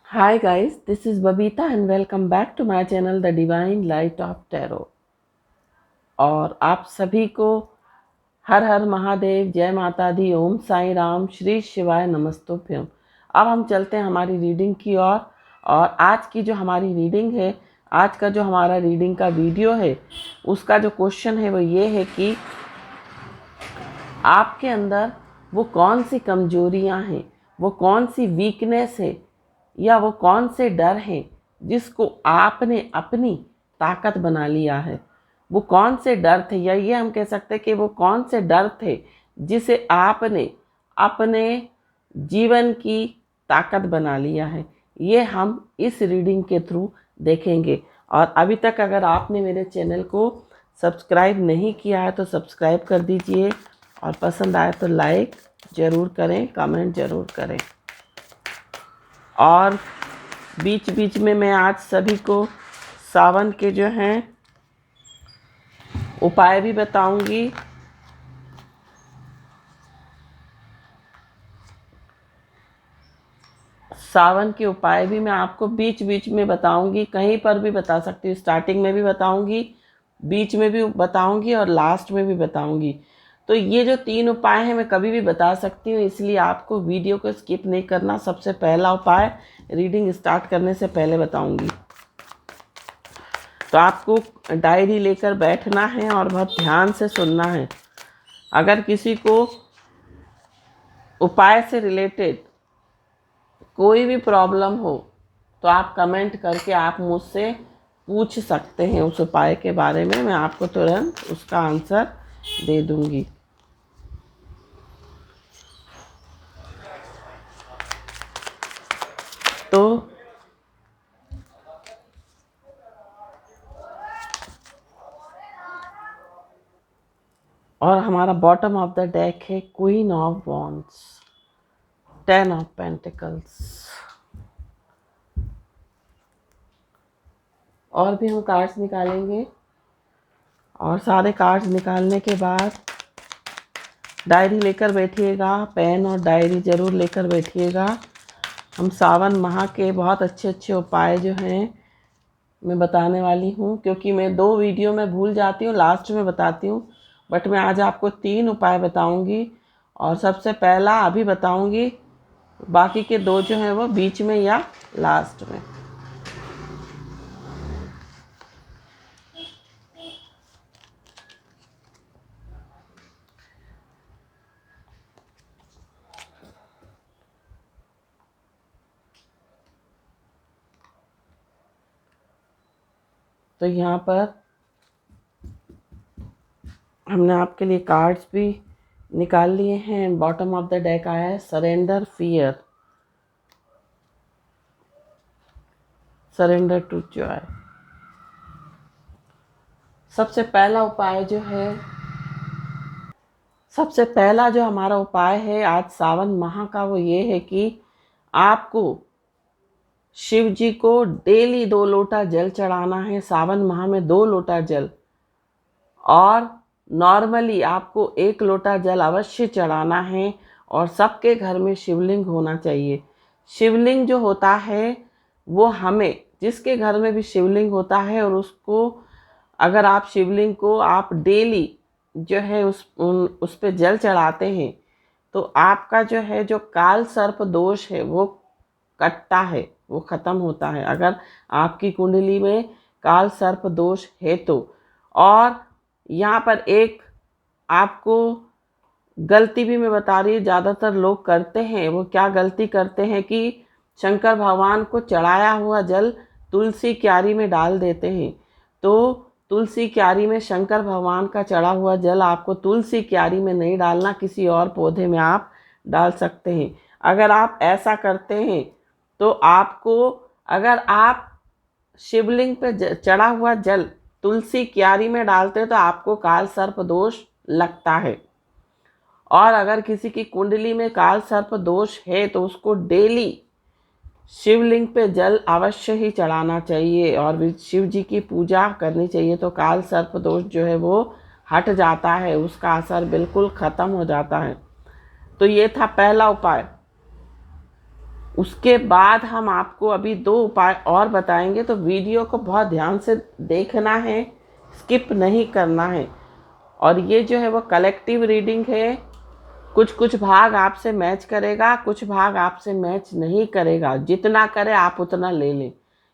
Hi guys, this is Babita and welcome back to my channel The Divine Light of Tarot। और आप सभी को हर हर महादेव, जय माता दी, ओम साईं राम, श्री शिवाय नमस्तुभ्यं। अब हम चलते हैं हमारी रीडिंग की ओर। और आज की जो हमारी रीडिंग है, आज का जो हमारा रीडिंग का वीडियो है, उसका जो क्वेश्चन है वो ये है कि आपके अंदर वो कौन सी कमजोरियां हैं, वो कौन सी वीकनेस है या वो कौन से डर हैं जिसको आपने अपनी ताकत बना लिया है। वो कौन से डर थे, या ये हम कह सकते हैं कि वो कौन से डर थे जिसे आपने अपने जीवन की ताकत बना लिया है। ये हम इस रीडिंग के थ्रू देखेंगे। और अभी तक अगर आपने मेरे चैनल को सब्सक्राइब नहीं किया है तो सब्सक्राइब कर दीजिए, और पसंद आए तो लाइक ज़रूर करें, कमेंट ज़रूर करें। और बीच बीच में मैं आज सभी को सावन के जो हैं उपाय भी बताऊंगी। सावन के उपाय भी मैं आपको बीच बीच में बताऊंगी, कहीं पर भी बता सकती हूँ। स्टार्टिंग में भी बताऊंगी, बीच में भी बताऊंगी और लास्ट में भी बताऊंगी। तो ये जो 3 उपाय हैं मैं कभी भी बता सकती हूँ, इसलिए आपको वीडियो को स्किप नहीं करना। सबसे पहला उपाय रीडिंग स्टार्ट करने से पहले बताऊंगी। तो आपको डायरी लेकर बैठना है और बहुत ध्यान से सुनना है। अगर किसी को उपाय से रिलेटेड कोई भी प्रॉब्लम हो तो आप कमेंट करके आप मुझसे पूछ सकते हैं उस उपाय के बारे में, मैं आपको तुरंत उसका आंसर दे दूंगी। तो और हमारा बॉटम ऑफ द डेक है queen of wands, 10 of pentacles. और भी हम कार्ड्स निकालेंगे, और सारे कार्ड्स निकालने के बाद डायरी लेकर बैठिएगा, पेन और डायरी ज़रूर लेकर बैठिएगा। हम सावन माह के बहुत अच्छे अच्छे उपाय जो हैं मैं बताने वाली हूँ, क्योंकि मैं 2 वीडियो में भूल जाती हूँ, लास्ट में बताती हूँ। बट मैं आज आपको 3 उपाय बताऊँगी, और सबसे पहला अभी बताऊँगी, बाकी के 2 जो हैं वो बीच में या लास्ट में। तो यहाँ पर हमने आपके लिए कार्ड्स भी निकाल लिए हैं। बॉटम ऑफ द डेक आया है surrender fear, surrender to joy. सबसे पहला उपाय जो है, सबसे पहला जो हमारा उपाय है आज सावन माह का, वो ये है कि आपको शिव जी को डेली 2 लोटा जल चढ़ाना है। सावन माह में 2 लोटा जल, और नॉर्मली आपको 1 लोटा जल अवश्य चढ़ाना है। और सबके घर में शिवलिंग होना चाहिए। शिवलिंग जो होता है वो हमें, जिसके घर में भी शिवलिंग होता है, और उसको अगर आप शिवलिंग को आप डेली जो है उस पे जल चढ़ाते हैं तो आपका जो है जो काल सर्प दोष है वो कटता है, वो ख़त्म होता है, अगर आपकी कुंडली में काल सर्प दोष है तो। और यहाँ पर एक आपको गलती भी मैं बता रही हूँ, ज़्यादातर लोग करते हैं। वो क्या गलती करते हैं कि शंकर भगवान को चढ़ाया हुआ जल तुलसी क्यारी में डाल देते हैं। तो तुलसी क्यारी में शंकर भगवान का चढ़ा हुआ जल आपको तुलसी क्यारी में नहीं डालना, किसी और पौधे में आप डाल सकते हैं। अगर आप ऐसा करते हैं तो आपको, अगर आप शिवलिंग पे चढ़ा हुआ जल तुलसी क्यारी में डालते हैं तो आपको काल सर्प दोष लगता है। और अगर किसी की कुंडली में काल सर्प दोष है तो उसको डेली शिवलिंग पे जल अवश्य ही चढ़ाना चाहिए और शिव जी की पूजा करनी चाहिए, तो काल सर्प दोष जो है वो हट जाता है, उसका असर बिल्कुल ख़त्म हो जाता है। तो ये था पहला उपाय। उसके बाद हम आपको अभी 2 उपाय और बताएंगे, तो वीडियो को बहुत ध्यान से देखना है, स्किप नहीं करना है। और ये जो है वो कलेक्टिव रीडिंग है, कुछ कुछ भाग आपसे मैच करेगा, कुछ भाग आपसे मैच नहीं करेगा। जितना करे आप उतना ले लें।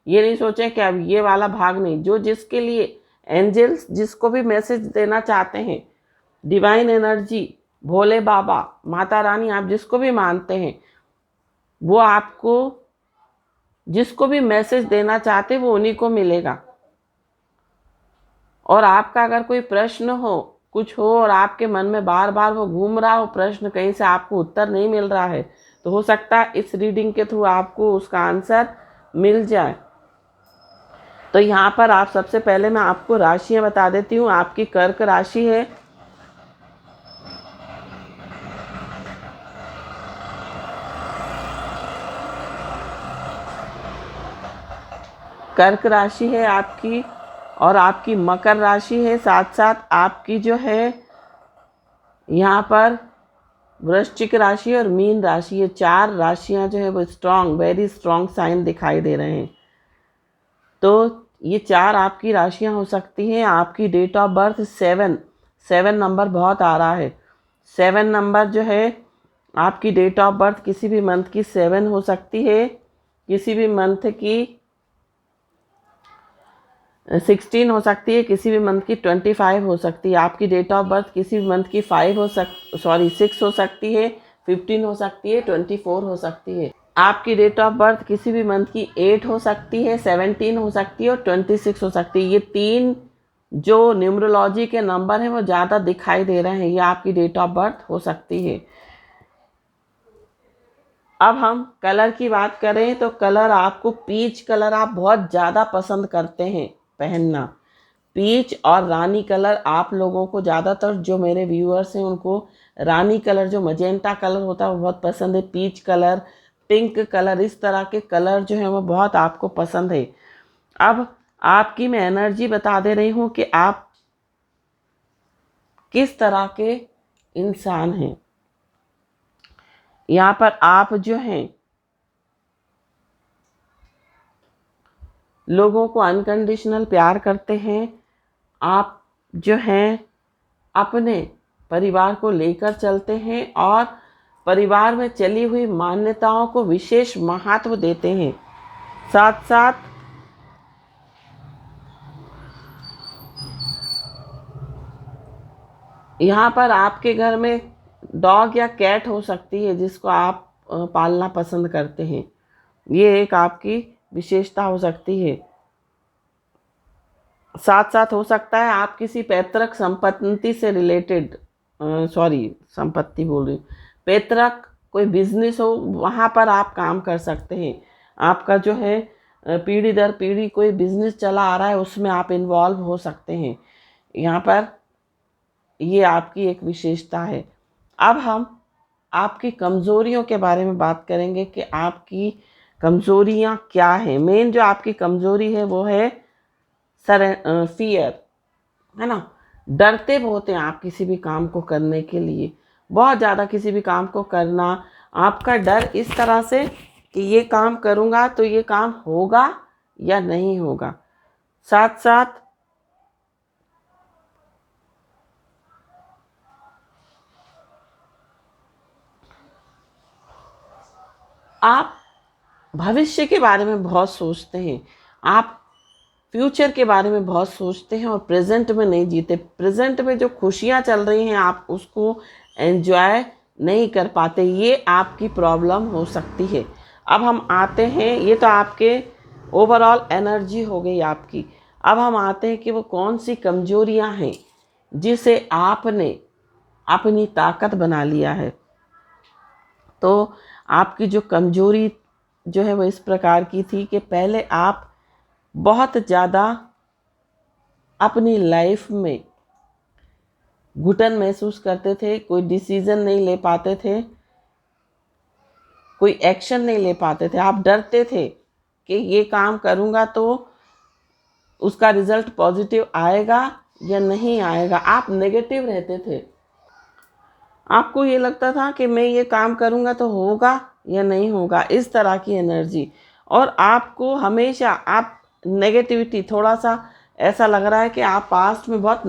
ये नहीं सोचें कि अब ये वाला भाग नहीं। जो जिसके लिए एंजल्स जिसको भी मैसेज देना चाहते हैं, डिवाइन एनर्जी, भोले बाबा, माता रानी, आप जिसको भी मानते हैं, वो आपको जिसको भी मैसेज देना चाहते वो उन्हीं को मिलेगा। और आपका अगर कोई प्रश्न हो, कुछ हो और आपके मन में बार बार वो घूम रहा हो प्रश्न, कहीं से आपको उत्तर नहीं मिल रहा है, तो हो सकता है इस रीडिंग के थ्रू आपको उसका आंसर मिल जाए। तो यहाँ पर आप सबसे पहले मैं आपको राशियाँ बता देती हूँ। आपकी कर्क राशि है, कर्क राशि है आपकी, और आपकी मकर राशि है। साथ साथ आपकी जो है यहाँ पर वृश्चिक राशि और मीन राशि, ये 4 राशियाँ जो है वो स्ट्रांग, वेरी स्ट्रांग साइन दिखाई दे रहे हैं। तो ये 4 आपकी राशियाँ हो सकती हैं। आपकी डेट ऑफ बर्थ 7 नंबर बहुत आ रहा है। 7 नंबर जो है आपकी डेट ऑफ बर्थ किसी भी मंथ की 7 हो सकती है, किसी भी मंथ की 16 हो सकती है, किसी भी मंथ की 25 हो सकती है। आपकी डेट ऑफ बर्थ किसी भी मंथ की 6 हो सकती है, 15 हो सकती है, 24 हो सकती है। आपकी डेट ऑफ बर्थ किसी भी मंथ की 8 हो सकती है, 17 हो सकती है और 26 हो सकती है। ये 3 जो न्यूमरोलॉजी के नंबर हैं वो ज़्यादा दिखाई दे रहे हैं, ये आपकी डेट ऑफ बर्थ हो सकती है। अब हम कलर की बात करें तो कलर आपको पीच कलर आप बहुत ज़्यादा पसंद करते हैं पहनना। पीच और रानी कलर आप लोगों को, ज़्यादातर जो मेरे व्यूअर्स हैं उनको रानी कलर, जो मजेंटा कलर होता है वो बहुत पसंद है। पीच कलर, पिंक कलर, इस तरह के कलर जो है वो बहुत आपको पसंद है। अब आपकी मैं एनर्जी बता दे रही हूँ कि आप किस तरह के इंसान हैं। यहाँ पर आप जो हैं लोगों को अनकंडीशनल प्यार करते हैं। आप जो हैं अपने परिवार को लेकर चलते हैं और परिवार में चली हुई मान्यताओं को विशेष महत्व देते हैं। साथ साथ यहाँ पर आपके घर में डॉग या कैट हो सकती है जिसको आप पालना पसंद करते हैं। ये एक आपकी विशेषता हो सकती है। साथ साथ हो सकता है आप किसी पैतृक संपत्ति से रिलेटेड, संपत्ति बोल रही हूँ, पैतृक कोई बिजनेस हो, वहाँ पर आप काम कर सकते हैं। आपका जो है पीढ़ी दर पीढ़ी कोई बिजनेस चला आ रहा है, उसमें आप इन्वॉल्व हो सकते हैं। यहाँ पर ये आपकी एक विशेषता है। अब हम आपकी कमज़ोरियों के बारे में बात करेंगे कि आपकी कमज़ोरियाँ क्या हैं। मेन जो आपकी कमज़ोरी है वो है फियर, है ना। डरते बहुत हैं आप किसी भी काम को करने के लिए, बहुत ज़्यादा किसी भी काम को करना। आपका डर इस तरह से कि ये काम करूँगा तो ये काम होगा या नहीं होगा। साथ साथ आप भविष्य के बारे में बहुत सोचते हैं, आप फ्यूचर के बारे में बहुत सोचते हैं और प्रेजेंट में नहीं जीते। प्रेजेंट में जो खुशियाँ चल रही हैं आप उसको एंजॉय नहीं कर पाते, ये आपकी प्रॉब्लम हो सकती है। अब हम आते हैं, ये तो आपके ओवरऑल एनर्जी हो गई आपकी। अब हम आते हैं कि वो कौन सी कमजोरियां हैं जिसे आपने अपनी ताकत बना लिया है। तो आपकी जो कमजोरी जो है वो इस प्रकार की थी कि पहले आप बहुत ज़्यादा अपनी लाइफ में घुटन महसूस करते थे, कोई डिसीज़न नहीं ले पाते थे, कोई एक्शन नहीं ले पाते थे। आप डरते थे कि ये काम करूँगा तो उसका रिज़ल्ट पॉजिटिव आएगा या नहीं आएगा। आप नेगेटिव रहते थे। आपको ये लगता था कि मैं ये काम करूँगा तो होगा या नहीं होगा, इस तरह की एनर्जी। और आपको हमेशा आप नेगेटिविटी, थोड़ा सा ऐसा लग रहा है कि आप पास्ट में बहुत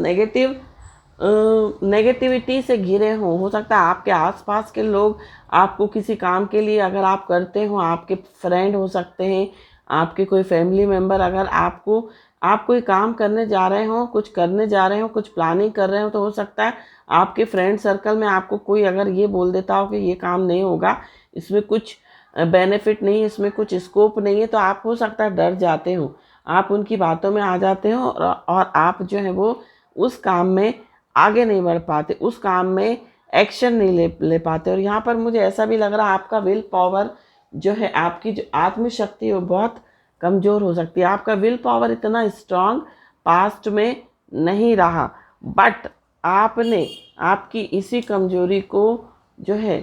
नेगेटिविटी से घिरे हों। हो सकता है आपके आसपास के लोग आपको किसी काम के लिए अगर आप करते हो, आपके फ्रेंड हो सकते हैं, आपके कोई फैमिली मेम्बर, अगर आप कोई काम करने जा रहे हो, कुछ करने जा रहे हो, कुछ प्लानिंग कर रहे हो, तो हो सकता है आपके फ्रेंड सर्कल में आपको कोई अगर ये बोल देता हो कि ये काम नहीं होगा, इसमें कुछ बेनिफिट नहीं है, इसमें कुछ स्कोप नहीं है, तो आप हो सकता है डर जाते हो, आप उनकी बातों में आ जाते हो और आप जो है वो उस काम में आगे नहीं बढ़ पाते, उस काम में एक्शन नहीं ले पाते। और यहाँ पर मुझे ऐसा भी लग रहा है आपका विल पावर जो है, आपकी जो आत्मशक्ति है वो बहुत कमज़ोर हो सकती है। आपका विल पावर इतना स्ट्रांग पास्ट में नहीं रहा, बट आपने आपकी इसी कमजोरी को जो है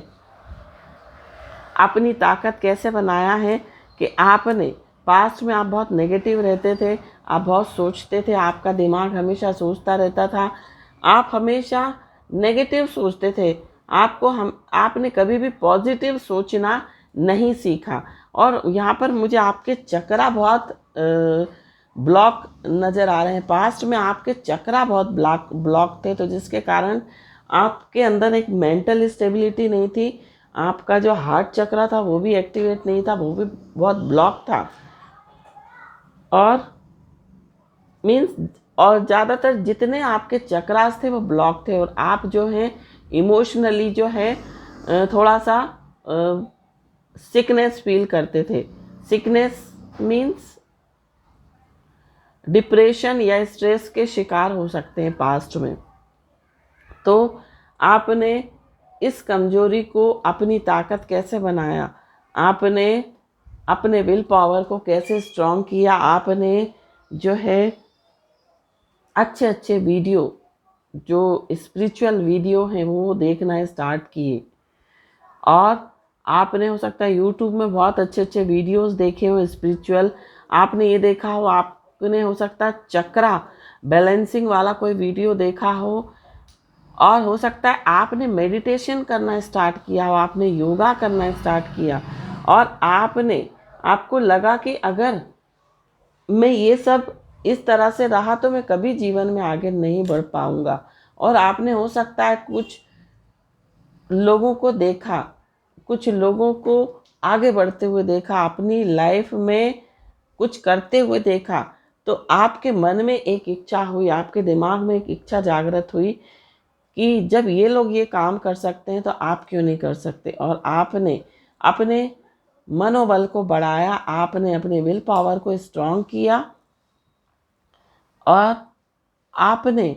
अपनी ताकत कैसे बनाया है कि आपने पास्ट में आप बहुत नेगेटिव रहते थे, आप बहुत सोचते थे, आपका दिमाग हमेशा सोचता रहता था, आप हमेशा नेगेटिव सोचते थे, आपने कभी भी पॉजिटिव सोचना नहीं सीखा। और यहाँ पर मुझे आपके चक्रा बहुत ब्लॉक नज़र आ रहे हैं। पास्ट में आपके चक्रा बहुत ब्लॉक थे, तो जिसके कारण आपके अंदर एक मेंटल स्टेबिलिटी नहीं थी, आपका जो हार्ट चक्रा था वो भी एक्टिवेट नहीं था, वो भी बहुत ब्लॉक था। और ज़्यादातर जितने आपके चक्रास थे वो ब्लॉक थे, और आप जो हैं इमोशनली जो है थोड़ा सा सिकनेस फील करते थे। सिकनेस मीन्स डिप्रेशन या स्ट्रेस के शिकार हो सकते हैं पास्ट में। तो आपने इस कमजोरी को अपनी ताकत कैसे बनाया, आपने अपने विल पावर को कैसे स्ट्रॉन्ग किया, आपने जो है अच्छे अच्छे वीडियो, जो स्पिरिचुअल वीडियो हैं वो देखना स्टार्ट किए। और आपने हो सकता है यूट्यूब में बहुत अच्छे अच्छे वीडियोस देखे हो स्पिरिचुअल, आपने ये देखा हो, आपने हो सकता है चक्रा बैलेंसिंग वाला कोई वीडियो देखा हो, और हो सकता है आपने मेडिटेशन करना स्टार्ट किया हो, आपने योगा करना स्टार्ट किया, और आपको लगा कि अगर मैं ये सब इस तरह से रहा तो मैं कभी जीवन में आगे नहीं बढ़ पाऊंगा। और आपने हो सकता है कुछ लोगों को देखा, कुछ लोगों को आगे बढ़ते हुए देखा, अपनी लाइफ में कुछ करते हुए देखा, तो आपके मन में एक इच्छा हुई, आपके दिमाग में एक इच्छा जागृत हुई कि जब ये लोग ये काम कर सकते हैं तो आप क्यों नहीं कर सकते। और आपने अपने मनोबल को बढ़ाया, आपने अपने विल पावर को स्ट्रॉन्ग किया, और आपने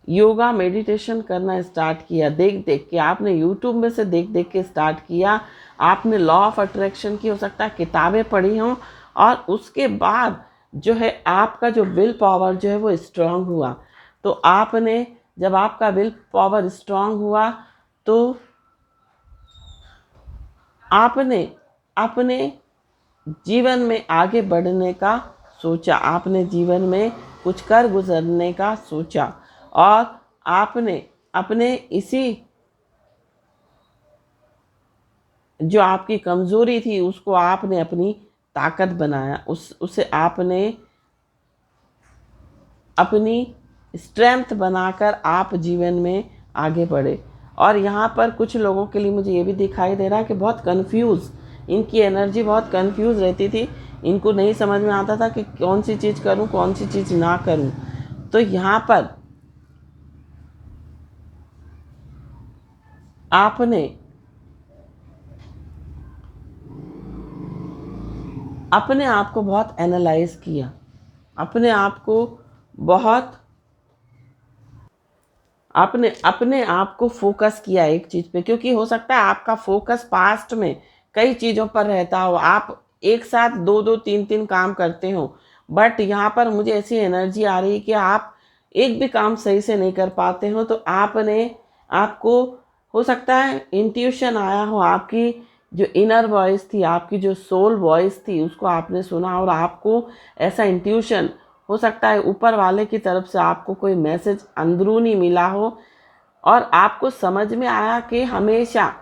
योगा मेडिटेशन करना स्टार्ट किया देख देख के, आपने यूट्यूब में से देख देख के स्टार्ट किया, आपने लॉ ऑफ अट्रैक्शन की हो सकता है किताबें पढ़ी हों, और उसके बाद जो है आपका जो विल पावर जो है वो स्ट्रांग हुआ। तो आपने जब आपका विल पावर स्ट्रांग हुआ तो आपने अपने जीवन में आगे बढ़ने का सोचा, आपने जीवन में कुछ कर गुजरने का सोचा, और आपने अपने इसी जो आपकी कमज़ोरी थी उसको आपने अपनी ताकत बनाया, उसे आपने अपनी स्ट्रेंथ बनाकर आप जीवन में आगे बढ़े। और यहाँ पर कुछ लोगों के लिए मुझे ये भी दिखाई दे रहा है कि बहुत कंफ्यूज, इनकी एनर्जी बहुत कंफ्यूज रहती थी, इनको नहीं समझ में आता था कि कौन सी चीज़ करूँ कौन सी चीज़ ना करूँ। तो यहाँ पर आपने अपने आप को बहुत एनालाइज किया, अपने आप को बहुत, आपने अपने आप को फोकस किया एक चीज़ पे, क्योंकि हो सकता है आपका फोकस पास्ट में कई चीज़ों पर रहता हो, आप एक साथ दो दो तीन तीन काम करते हो, बट यहाँ पर मुझे ऐसी एनर्जी आ रही है कि आप एक भी काम सही से नहीं कर पाते हो। तो आपको हो सकता है इंट्यूशन आया हो, आपकी जो इनर वॉइस थी, आपकी जो सोल वॉइस थी उसको आपने सुना, और आपको ऐसा इंट्यूशन हो सकता है ऊपर वाले की तरफ से आपको कोई मैसेज अंदरूनी मिला हो, और आपको समझ में आया कि हमेशा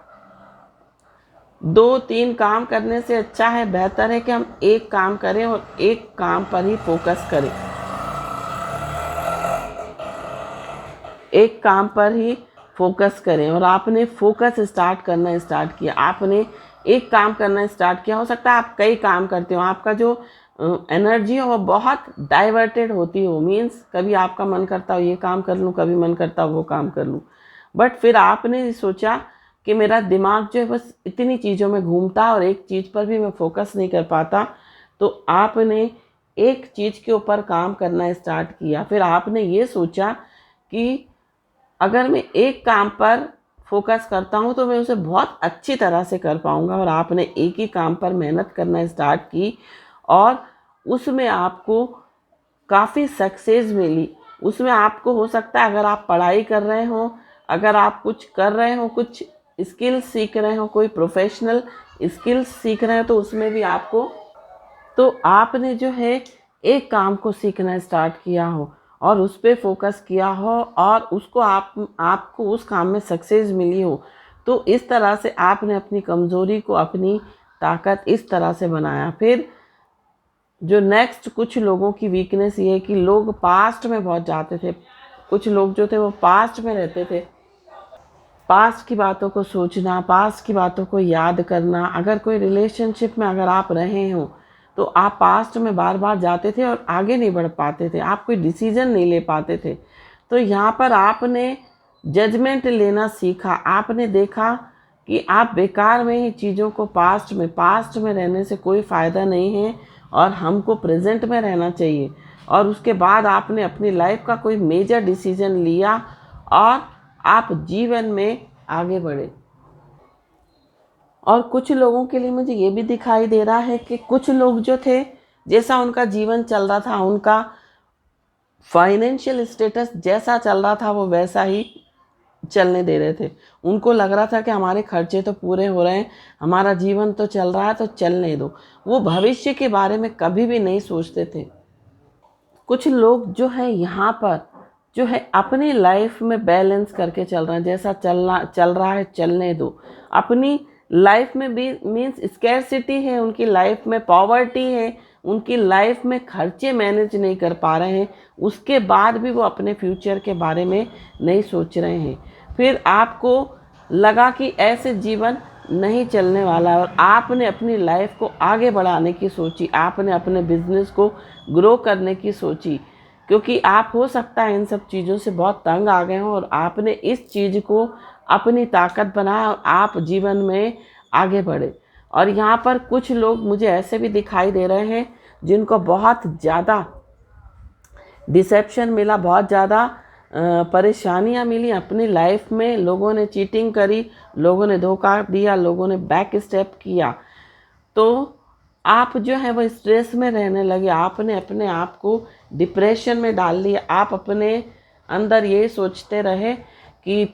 2-3 काम करने से अच्छा है, बेहतर है कि हम एक काम करें और एक काम पर ही फोकस करें, एक काम पर ही फोकस करें। और आपने फोकस स्टार्ट किया, आपने एक काम करना स्टार्ट किया। हो सकता है आप कई काम करते हो, आपका जो एनर्जी हो वो बहुत डाइवर्टेड होती हो, मीन्स कभी आपका मन करता हो ये काम कर लूँ, कभी मन करता हो वो काम कर लूँ, बट फिर आपने सोचा कि मेरा दिमाग जो है बस इतनी चीज़ों में घूमता और एक चीज़ पर भी मैं फोकस नहीं कर पाता। तो आपने एक चीज़ के ऊपर काम करना स्टार्ट किया। फिर आपने ये सोचा कि अगर मैं एक काम पर फोकस करता हूँ तो मैं उसे बहुत अच्छी तरह से कर पाऊँगा। और आपने एक ही काम पर मेहनत करना स्टार्ट की और उसमें आपको काफ़ी सक्सेस मिली। उसमें आपको हो सकता है अगर आप पढ़ाई कर रहे हो, अगर आप कुछ कर रहे हो, कुछ स्किल्स सीख रहे हो, कोई प्रोफेशनल स्किल्स सीख रहे हो, तो उसमें भी आपको, तो आपने जो है एक काम को सीखना स्टार्ट किया हो और उस पर फोकस किया हो और उसको आपको उस काम में सक्सेस मिली हो, तो इस तरह से आपने अपनी कमज़ोरी को अपनी ताकत इस तरह से बनाया। फिर जो नेक्स्ट, कुछ लोगों की वीकनेस ये है कि लोग पास्ट में बहुत जाते थे, कुछ लोग जो थे वो पास्ट में रहते थे, पास्ट की बातों को सोचना, पास्ट की बातों को याद करना। अगर कोई रिलेशनशिप में अगर आप रहे हो तो आप पास्ट में बार बार जाते थे और आगे नहीं बढ़ पाते थे, आप कोई डिसीजन नहीं ले पाते थे। तो यहाँ पर आपने जजमेंट लेना सीखा, आपने देखा कि आप बेकार में ही चीज़ों को पास्ट में रहने से कोई फ़ायदा नहीं है और हमको प्रेजेंट में रहना चाहिए। और उसके बाद आपने अपनी लाइफ का कोई मेजर डिसीजन लिया और आप जीवन में आगे बढ़े। और कुछ लोगों के लिए मुझे ये भी दिखाई दे रहा है कि कुछ लोग जो थे, जैसा उनका जीवन चल रहा था, उनका फाइनेंशियल स्टेटस जैसा चल रहा था वो वैसा ही चलने दे रहे थे। उनको लग रहा था कि हमारे खर्चे तो पूरे हो रहे हैं, हमारा जीवन तो चल रहा है तो चलने दो। वो भविष्य के बारे में कभी भी नहीं सोचते थे। कुछ लोग जो है यहाँ पर जो है अपनी लाइफ में बैलेंस करके चल रहे हैं, जैसा चल रहा है चलने दो। अपनी लाइफ में भी मीन्स स्कैरसिटी है, उनकी लाइफ में पॉवर्टी है, उनकी लाइफ में खर्चे मैनेज नहीं कर पा रहे हैं, उसके बाद भी वो अपने फ्यूचर के बारे में नहीं सोच रहे हैं। फिर आपको लगा कि ऐसे जीवन नहीं चलने वाला और आपने अपनी लाइफ को आगे बढ़ाने की सोची, आपने अपने बिजनेस को ग्रो करने की सोची, क्योंकि आप हो सकता है इन सब चीज़ों से बहुत तंग आ गए हों और आपने इस चीज़ को अपनी ताकत बनाया और आप जीवन में आगे बढ़े। और यहाँ पर कुछ लोग मुझे ऐसे भी दिखाई दे रहे हैं जिनको बहुत ज़्यादा डिसेप्शन मिला, बहुत ज़्यादा परेशानियाँ मिली अपनी लाइफ में। लोगों ने चीटिंग करी, लोगों ने धोखा दिया, लोगों ने बैक स्टेप किया, तो आप जो है वो स्ट्रेस में रहने लगे, आपने अपने आप को डिप्रेशन में डाल लिया। आप अपने अंदर ये सोचते रहे कि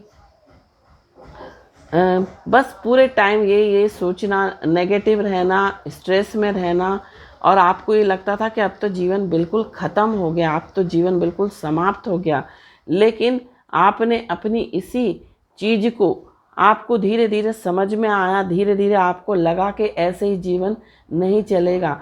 बस पूरे टाइम ये सोचना, नेगेटिव रहना, स्ट्रेस में रहना, और आपको ये लगता था कि अब तो जीवन बिल्कुल ख़त्म हो गया, अब तो जीवन बिल्कुल समाप्त हो गया। लेकिन आपने अपनी इसी चीज़ को, आपको धीरे धीरे समझ में आया, धीरे धीरे आपको लगा कि ऐसे ही जीवन नहीं चलेगा।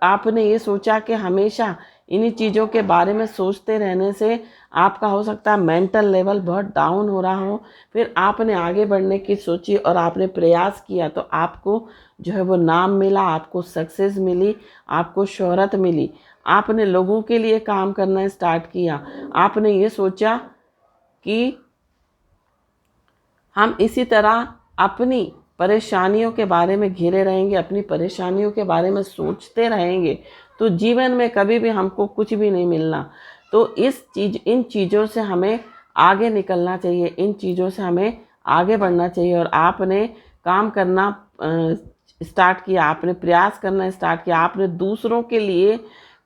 आपने ये सोचा कि हमेशा इन्हीं चीज़ों के बारे में सोचते रहने से आपका हो सकता है मेंटल लेवल बहुत डाउन हो रहा हो। फिर आपने आगे बढ़ने की सोची और आपने प्रयास किया, तो आपको जो है वो नाम मिला, आपको सक्सेस मिली, आपको शोहरत मिली। आपने लोगों के लिए काम करना स्टार्ट किया। आपने ये सोचा कि हम इसी तरह अपनी परेशानियों के बारे में घिरे रहेंगे, अपनी परेशानियों के बारे में सोचते रहेंगे, तो जीवन में कभी भी हमको कुछ भी नहीं मिलना। तो इन चीज़ों से हमें आगे निकलना चाहिए, इन चीज़ों से हमें आगे बढ़ना चाहिए। और आपने काम करना स्टार्ट किया, आपने प्रयास करना स्टार्ट किया, आपने दूसरों के लिए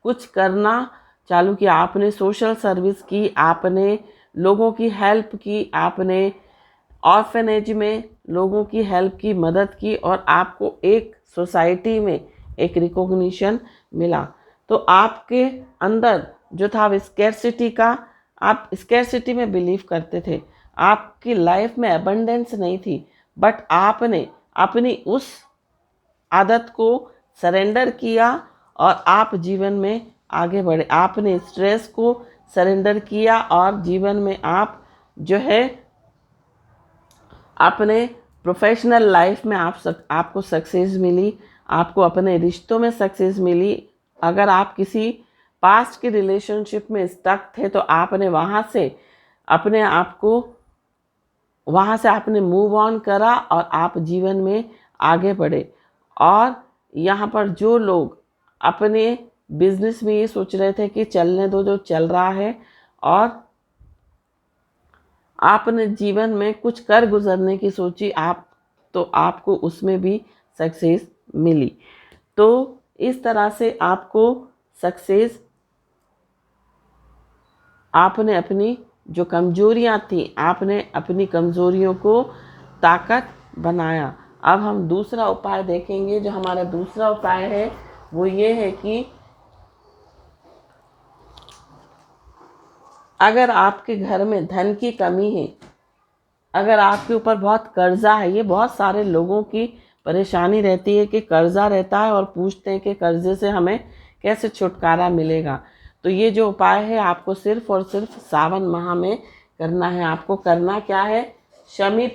कुछ करना चालू किया, आपने सोशल सर्विस की, आपने लोगों की हेल्प की, आपने ऑर्फेनेज में लोगों की हेल्प की, मदद की, और आपको एक सोसाइटी में एक रिकॉग्निशन मिला। तो आपके अंदर जो था वो स्कैरसिटी का, आप स्कैरसिटी में बिलीव करते थे, आपकी लाइफ में एबंडेंस नहीं थी, बट आपने अपनी उस आदत को सरेंडर किया और आप जीवन में आगे बढ़े। आपने स्ट्रेस को सरेंडर किया और जीवन में आप जो है अपने प्रोफेशनल लाइफ में आपको सक्सेस मिली, आपको अपने रिश्तों में सक्सेस मिली। अगर आप किसी पास्ट की रिलेशनशिप में स्टक थे तो आपने वहाँ से अपने आप को आपने मूव ऑन करा और आप जीवन में आगे बढ़े। और यहाँ पर जो लोग अपने बिजनेस में ये सोच रहे थे कि चलने दो जो चल रहा है, और आपने जीवन में कुछ कर गुजरने की सोची, तो आपको उसमें भी सक्सेस मिली। तो इस तरह से आपको सक्सेस, आपने अपनी जो कमजोरियां थी, आपने अपनी कमजोरियों को ताकत बनाया। अब हम दूसरा उपाय देखेंगे। जो हमारा दूसरा उपाय है वो ये है कि अगर आपके घर में धन की कमी है, अगर आपके ऊपर बहुत कर्जा है, ये बहुत सारे लोगों की परेशानी रहती है कि कर्जा रहता है और पूछते हैं कि कर्जे से हमें कैसे छुटकारा मिलेगा। तो ये जो उपाय है आपको सिर्फ और सिर्फ सावन माह में करना है। आपको करना क्या है, शमी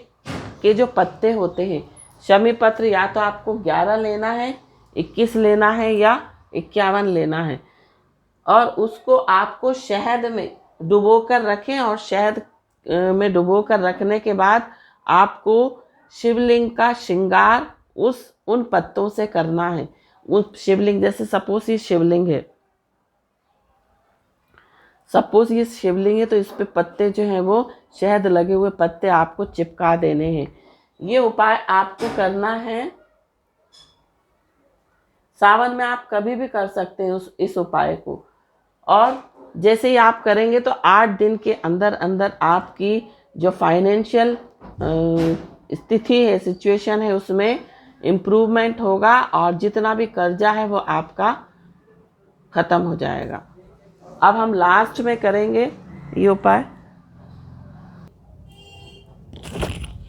के जो पत्ते होते हैं, शमी पत्र या तो आपको 11 लेना है, 21 लेना है या 51 लेना है, और उसको आपको शहद में डुबो कर रखें। और शहद में डुबो कर रखने के बाद आपको शिवलिंग का श्रृंगार उन पत्तों से करना है। उस शिवलिंग, जैसे सपोज ये शिवलिंग है, सपोज ये शिवलिंग है, तो इस पे पत्ते जो हैं वो शहद लगे हुए पत्ते आपको चिपका देने हैं। ये उपाय आपको करना है सावन में। आप कभी भी कर सकते हैं इस उपाय को। और जैसे ही आप करेंगे तो 8 दिन के अंदर अंदर आपकी जो फाइनेंशियल स्थिति है, सिचुएशन है, उसमें इम्प्रूवमेंट होगा और जितना भी कर्जा है वो आपका ख़त्म हो जाएगा। अब हम लास्ट में करेंगे ये उपाय।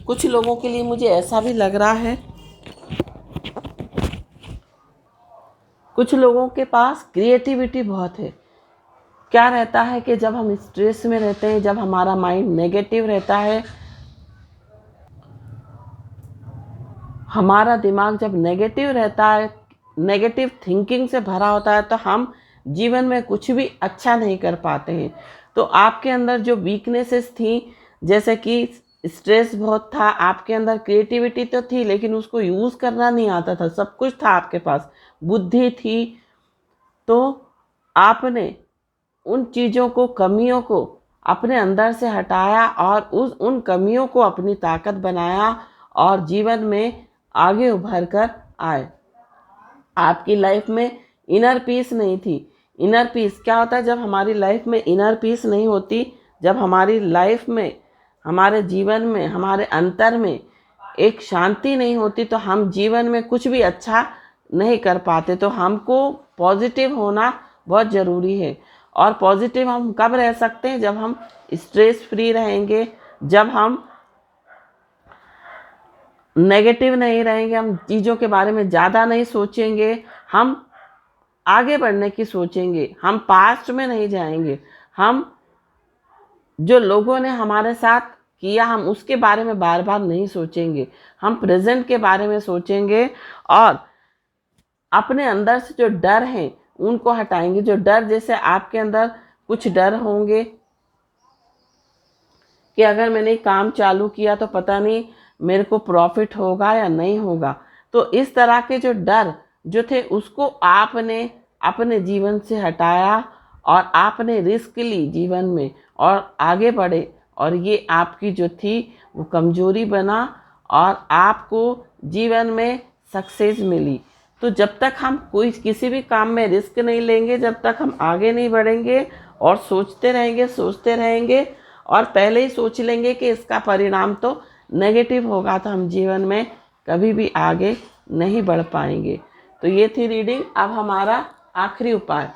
कुछ लोगों के लिए मुझे ऐसा भी लग रहा है, कुछ लोगों के पास क्रिएटिविटी बहुत है। क्या रहता है कि जब हम स्ट्रेस में रहते हैं, जब हमारा माइंड नेगेटिव रहता है, हमारा दिमाग जब नेगेटिव रहता है, नेगेटिव थिंकिंग से भरा होता है, तो हम जीवन में कुछ भी अच्छा नहीं कर पाते हैं। तो आपके अंदर जो वीकनेसेस थी, जैसे कि स्ट्रेस बहुत था, आपके अंदर क्रिएटिविटी तो थी लेकिन उसको यूज़ करना नहीं आता था, सब कुछ था आपके पास, बुद्धि थी, तो आपने उन चीज़ों को, कमियों को अपने अंदर से हटाया और उन कमियों को अपनी ताकत बनाया और जीवन में आगे उभर कर आए। आपकी लाइफ में इनर पीस नहीं थी। इनर पीस क्या होता है? जब हमारी लाइफ में इनर पीस नहीं होती, जब हमारी लाइफ में, हमारे जीवन में, हमारे अंतर में एक शांति नहीं होती, तो हम जीवन में कुछ भी अच्छा नहीं कर पाते। तो हमको पॉजिटिव होना बहुत ज़रूरी है। और पॉजिटिव हम कब रह सकते हैं? जब हम स्ट्रेस फ्री रहेंगे, जब हम नेगेटिव नहीं रहेंगे, हम चीज़ों के बारे में ज़्यादा नहीं सोचेंगे, हम आगे बढ़ने की सोचेंगे, हम पास्ट में नहीं जाएंगे, हम जो लोगों ने हमारे साथ किया हम उसके बारे में बार बार नहीं सोचेंगे, हम प्रेजेंट के बारे में सोचेंगे और अपने अंदर से जो डर हैं उनको हटाएंगे। जो डर, जैसे आपके अंदर कुछ डर होंगे कि अगर मैंने काम चालू किया तो पता नहीं मेरे को प्रॉफिट होगा या नहीं होगा, तो इस तरह के जो डर जो थे उसको आपने अपने जीवन से हटाया और आपने रिस्क ली जीवन में और आगे बढ़े, और ये आपकी जो थी वो कमजोरी बना और आपको जीवन में सक्सेस मिली। तो जब तक हम किसी भी काम में रिस्क नहीं लेंगे, जब तक हम आगे नहीं बढ़ेंगे और सोचते रहेंगे और पहले ही सोच लेंगे कि इसका परिणाम तो नेगेटिव होगा, तो हम जीवन में कभी भी आगे नहीं बढ़ पाएंगे। तो ये थी रीडिंग। अब हमारा आखिरी उपाय।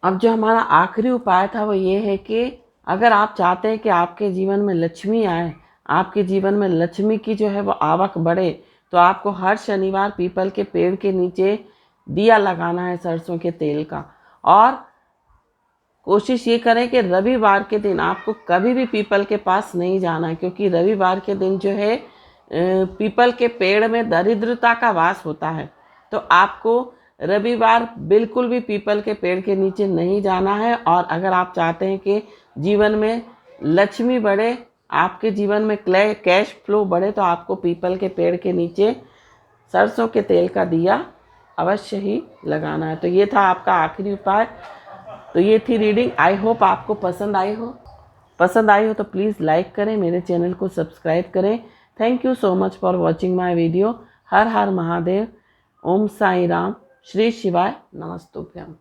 अब जो हमारा आखिरी उपाय था वो ये है कि अगर आप चाहते हैं कि आपके जीवन में लक्ष्मी आए, आपके जीवन में लक्ष्मी की जो है वो आवक बढ़े, तो आपको हर शनिवार पीपल के पेड़ के नीचे दिया लगाना है सरसों के तेल का। और कोशिश ये करें कि रविवार के दिन आपको कभी भी पीपल के पास नहीं जाना है, क्योंकि रविवार के दिन जो है पीपल के पेड़ में दरिद्रता का वास होता है। तो आपको रविवार बिल्कुल भी पीपल के पेड़ के नीचे नहीं जाना है। और अगर आप चाहते हैं कि जीवन में लक्ष्मी बढ़े, आपके जीवन में कैश फ्लो बढ़े, तो आपको पीपल के पेड़ के नीचे सरसों के तेल का दिया अवश्य ही लगाना है। तो ये था आपका आखिरी उपाय। तो ये थी रीडिंग। आई होप आपको पसंद आई हो तो प्लीज़ लाइक करें, मेरे चैनल को सब्सक्राइब करें। Thank you so much for watching my video. हर हर महादेव। ओम साई राम। श्री शिवाय। नमस्तुभ्यम।